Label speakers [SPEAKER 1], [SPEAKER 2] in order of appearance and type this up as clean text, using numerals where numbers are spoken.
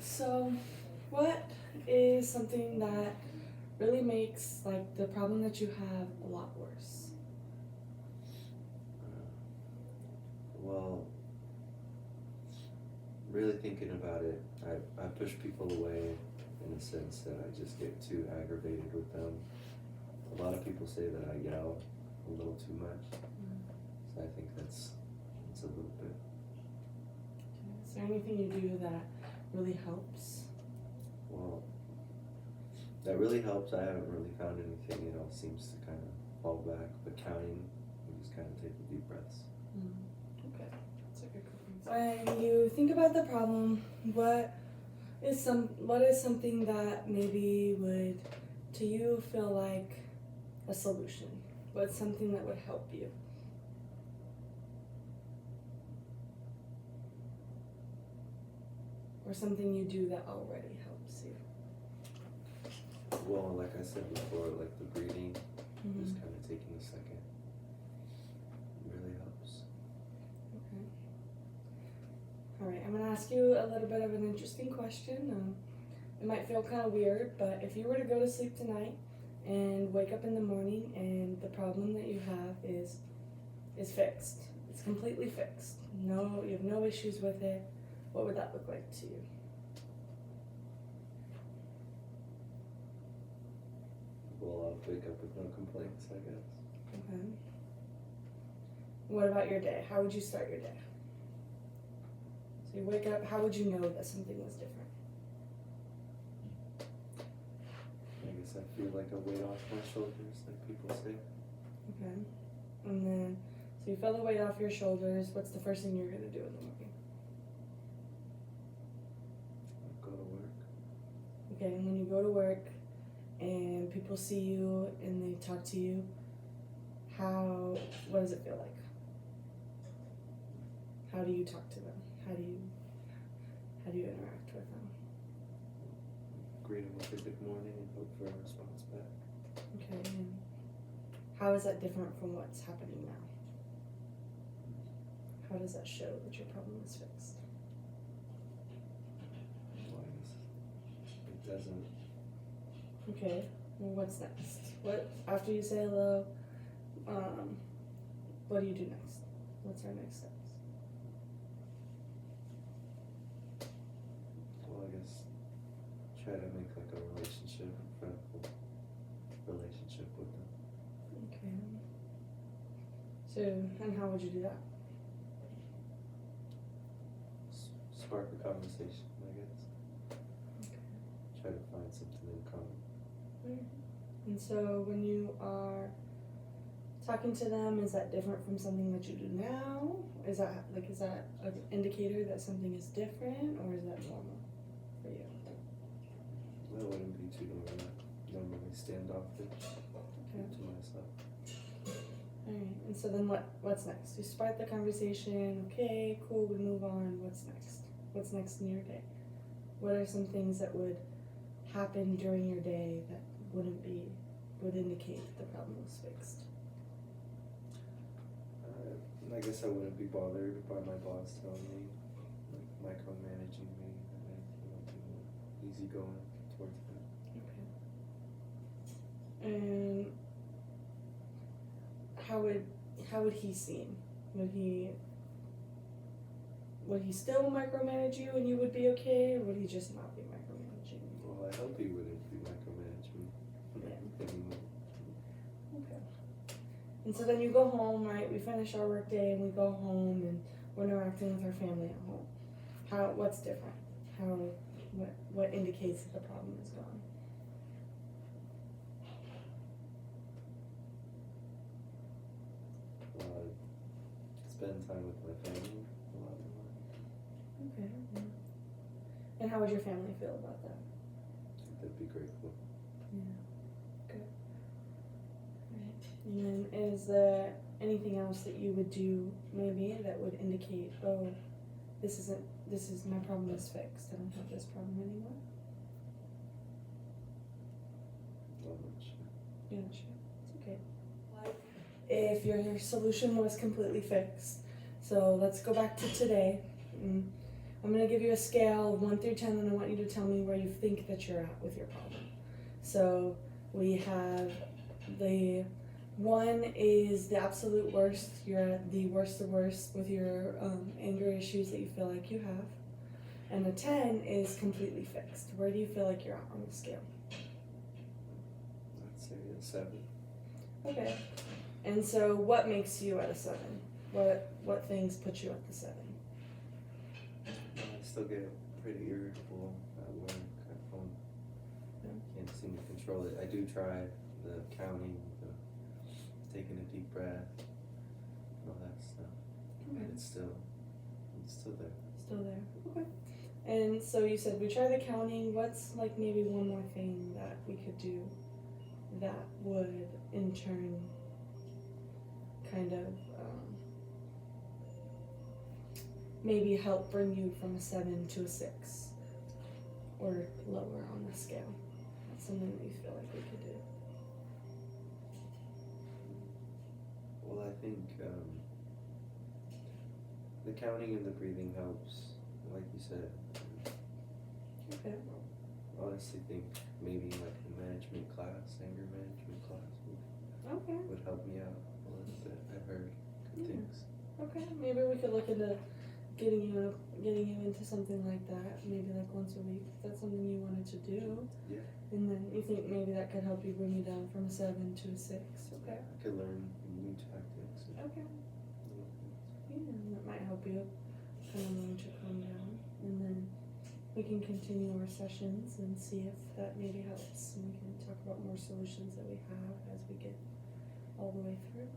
[SPEAKER 1] So, what is something that really makes like the problem that you have a lot worse?
[SPEAKER 2] Well, really thinking about it, I push people away in the sense that I just get too aggravated with them. A lot of people say that I yell a little too much, so I think that's a little bit.
[SPEAKER 1] Is there anything you do that really helps?
[SPEAKER 2] Well, that really helps. I haven't really found anything. It all seems to kind of fall back. But counting, you just kind of take the deep breaths.
[SPEAKER 1] Okay, that's a good question. When you think about the problem, what is something that maybe would to you feel like a solution? What's something that would help you? Or something you do that already helps you?
[SPEAKER 2] Well, like I said before, like the breathing, just kind of taking a second, really helps.
[SPEAKER 1] Okay. All right, I'm gonna ask you a little bit of an interesting question. It might feel kind of weird, but if you were to go to sleep tonight and wake up in the morning and the problem that you have is fixed, it's completely fixed. No, you have no issues with it. What would that look like to you?
[SPEAKER 2] Well, I'll wake up with no complaints, I guess.
[SPEAKER 1] Okay. What about your day? How would you start your day? So you wake up, how would you know that something was different?
[SPEAKER 2] I guess I feel like a weight off my shoulders, like people say.
[SPEAKER 1] Okay. And then, so you feel the weight off your shoulders. What's the first thing you're going to do in the morning?
[SPEAKER 2] Go to work.
[SPEAKER 1] Okay, and when you go to work and people see you and they talk to you, what does it feel like? How do you talk to them? How do you interact with them?
[SPEAKER 2] Greet them with a good morning and hope for a response back.
[SPEAKER 1] Okay, and how is that different from what's happening now? How does that show that your problem is fixed?
[SPEAKER 2] Well, I guess it doesn't.
[SPEAKER 1] Okay, well, what's next? What after you say hello? What do you do next? What's our next steps?
[SPEAKER 2] Well, I guess try to make like a relationship, a friendly relationship with them.
[SPEAKER 1] Okay. So, and how would you do that?
[SPEAKER 2] Spark a conversation, I guess.
[SPEAKER 1] Okay.
[SPEAKER 2] Try to find something in common.
[SPEAKER 1] And so, when you are talking to them, is that different from something that you do now? Is that an indicator that something is different, or is that normal for you?
[SPEAKER 2] That wouldn't be too normal. Normally standoffish
[SPEAKER 1] Okay.
[SPEAKER 2] to myself.
[SPEAKER 1] Alright, and so then what's next? You spark the conversation, okay, cool, we move on, what's next? What's next in your day? What are some things that would happen during your day that would indicate that the problem was fixed?
[SPEAKER 2] I guess I wouldn't be bothered by my boss telling me, like micromanaging me, and be easygoing towards that.
[SPEAKER 1] Okay. And how would he seem? Would he still micromanage you and you would be okay, or would he just not be micromanaging you?
[SPEAKER 2] Well, I hope he wouldn't be micromanaging me anymore.
[SPEAKER 1] Okay. And so then you go home, right? We finish our work day and we go home and we're interacting with our family at home. What's different? What indicates that the problem is gone?
[SPEAKER 2] Spend time with my family a lot more.
[SPEAKER 1] Okay. And how would your family feel about that?
[SPEAKER 2] I think that'd be grateful.
[SPEAKER 1] Yeah. Good. Right. And then is there anything else that you would do maybe that would indicate, oh, this is my problem is fixed. I don't have this problem anymore?
[SPEAKER 2] Not much.
[SPEAKER 1] Yeah, sure. It's okay. If your solution was completely fixed, so let's go back to today. I'm gonna give you a scale of 1 through 10, and I want you to tell me where you think that you're at with your problem. So we have the 1 is the absolute worst. You're at the worst with your anger issues that you feel like you have. And a 10 is completely fixed. Where do you feel like you're at on the scale?
[SPEAKER 2] I'd say a 7.
[SPEAKER 1] Okay. And so what makes you at a 7? What things put you at the 7?
[SPEAKER 2] I still get pretty irritable at work, at home. Can't seem to control it. I do try the counting, the taking a deep breath, all that stuff.
[SPEAKER 1] Okay.
[SPEAKER 2] But it's still there.
[SPEAKER 1] Still there. Okay. And so you said we try the counting. What's like maybe one more thing that we could do that would in turn kind of maybe help bring you from a 7 to a 6 or lower on the scale? That's something that you feel like we could do.
[SPEAKER 2] Well, I think the counting and the breathing helps, like you said.
[SPEAKER 1] Okay.
[SPEAKER 2] I honestly think maybe like a management class, anger management class
[SPEAKER 1] Okay.
[SPEAKER 2] would help me out a little bit. I've heard good
[SPEAKER 1] Yeah.
[SPEAKER 2] things.
[SPEAKER 1] Okay. Maybe we could look into getting you into something like that. Maybe like once a week. If that's something you wanted to do.
[SPEAKER 2] Yeah.
[SPEAKER 1] And then you think maybe that could help you bring you down from a 7 to a 6. Okay.
[SPEAKER 2] I could learn new tactics. And
[SPEAKER 1] Okay.
[SPEAKER 2] little things.
[SPEAKER 1] Yeah, that might help you kind of learn to calm down. And then we can continue our sessions and see if that maybe helps. And we can talk about more solutions that we have as we get all the way through.